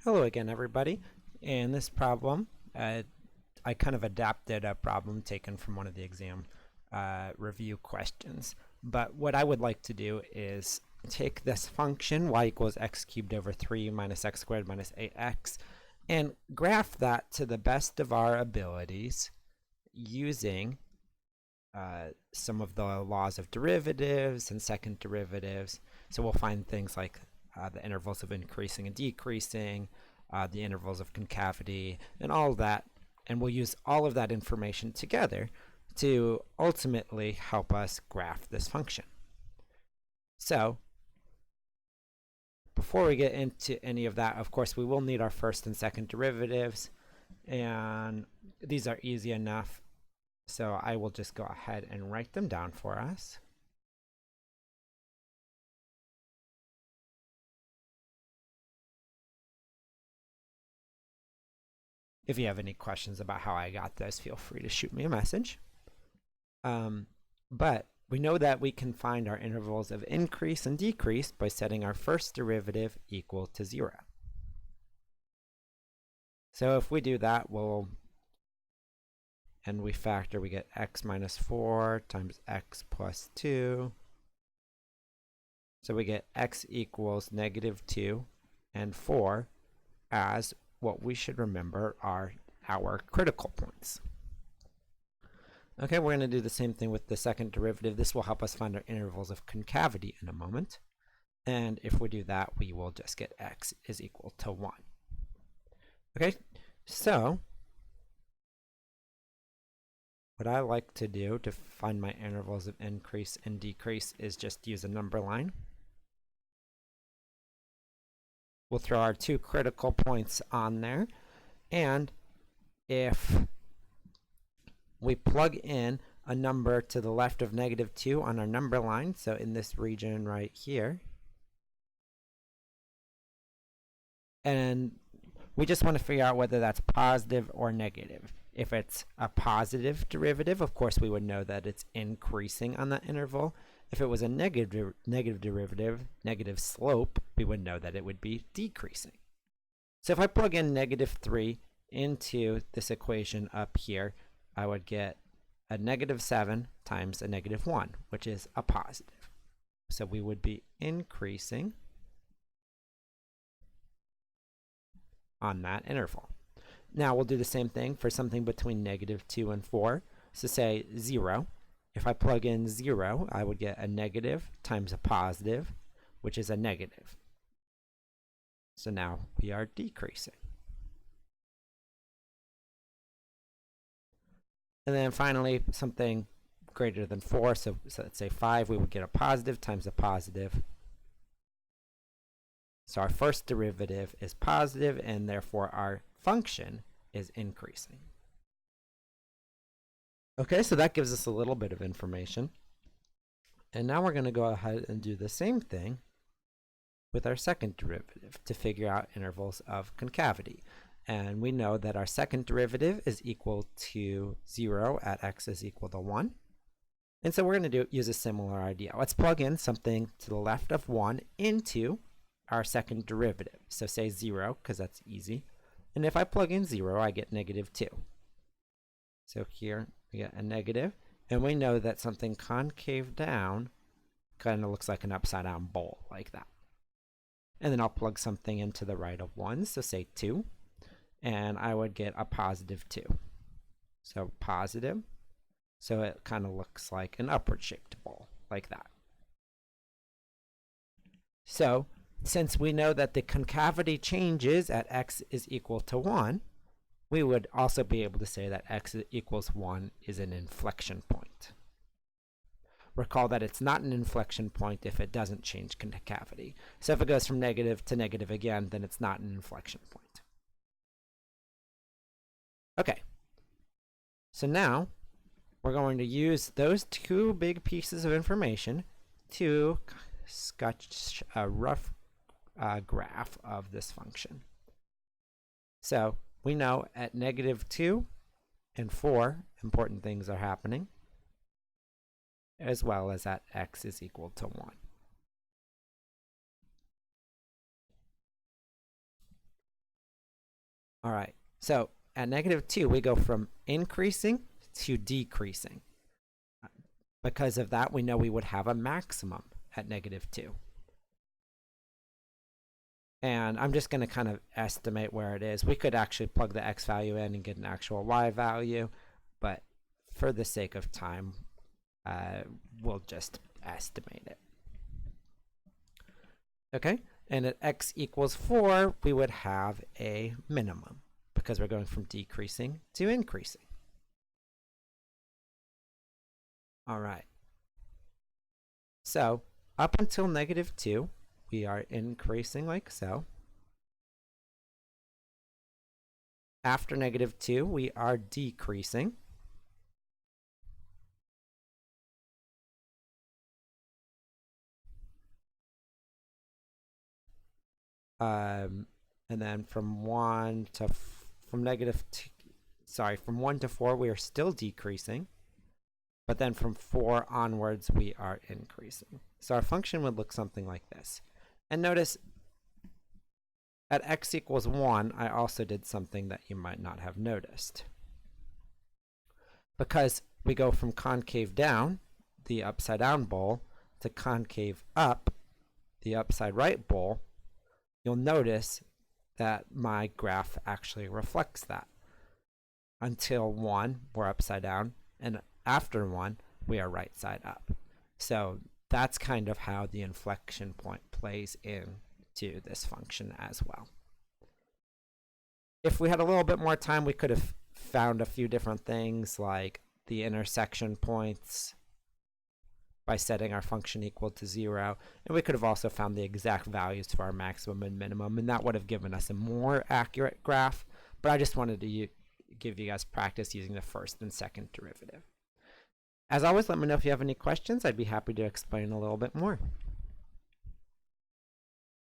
Hello again, everybody. In this problem, I kind of adapted a problem taken from one of the exam review questions. But what I would like to do is take this function, y equals x cubed over 3 minus x squared minus 8x, and graph that to the best of our abilities using some of the laws of derivatives and second derivatives. So we'll find things like the intervals of increasing and decreasing, the intervals of concavity, and all of that. And we'll use all of that information together to ultimately help us graph this function. So before we get into any of that, of course, we will need our first and second derivatives. And these are easy enough. So I will just go ahead and write them down for us. If you have any questions about how I got those, feel free to shoot me a message. But we know that we can find our intervals of increase and decrease by setting our first derivative equal to 0. So if we do that, and we factor, we get x minus 4 times x plus 2. So we get x equals negative 2 and 4 as what we should remember are our critical points. Okay, we're going to do the same thing with the second derivative. This will help us find our intervals of concavity in a moment. And if we do that, we will just get x is equal to 1. Okay, so what I like to do to find my intervals of increase and decrease is just use a number line. We'll throw our two critical points on there, and if we plug in a number to the left of negative 2 on our number line, so in this region right here, and we just want to figure out whether that's positive or negative. If it's a positive derivative, of course we would know that it's increasing on that interval. If it was a negative derivative, negative slope, we would know that it would be decreasing. So if I plug in negative 3 into this equation up here, I would get a negative 7 times a negative 1, which is a positive. So we would be increasing on that interval. Now we'll do the same thing for something between negative 2 and 4. So say 0. If I plug in 0, I would get a negative times a positive, which is a negative. So now we are decreasing. And then finally, something greater than 4, so let's say 5, we would get a positive times a positive. So our first derivative is positive, and therefore our function is increasing. Okay, so that gives us a little bit of information. And now we're going to go ahead and do the same thing with our second derivative to figure out intervals of concavity. And we know that our second derivative is equal to 0 at x is equal to 1. And so we're going to use a similar idea. Let's plug in something to the left of 1 into our second derivative. So say 0, because that's easy. And if I plug in 0, I get negative 2. So here we get a negative. And we know that something concave down kind of looks like an upside down bowl, like that. And then I'll plug something into the right of 1, so say 2. And I would get a positive 2. So positive. So it kind of looks like an upward shaped bowl, like that. So since we know that the concavity changes at x is equal to 1, we would also be able to say that x equals 1 is an inflection point. Recall that it's not an inflection point if it doesn't change concavity. So if it goes from negative to negative again, then it's not an inflection point. Okay, so now we're going to use those two big pieces of information to sketch a rough graph of this function. So we know at negative 2 and 4, important things are happening, as well as at x is equal to 1. All right, so at -2, we go from increasing to decreasing. Because of that, we know we would have a maximum at -2. And I'm just going to kind of estimate where it is. We could actually plug the x value in and get an actual y value, but for the sake of time, we'll just estimate it. Okay, and at x equals 4, we would have a minimum because we're going from decreasing to increasing. All right. So up until -2, we are increasing like so. After -2, we are decreasing. And then from 1 to from from 1 to 4, we are still decreasing. But then from 4 onwards, we are increasing. So our function would look something like this. And notice at x equals 1, I also did something that you might not have noticed. Because we go from concave down, the upside down bowl, to concave up, the upside right bowl, you'll notice that my graph actually reflects that. Until 1, we're upside down, and after 1, we are right side up. So that's kind of how the inflection point plays into this function as well. If we had a little bit more time, we could have found a few different things like the intersection points by setting our function equal to 0. And we could have also found the exact values for our maximum and minimum, and that would have given us a more accurate graph. But I just wanted to give you guys practice using the first and second derivative. As always, let me know if you have any questions. I'd be happy to explain a little bit more.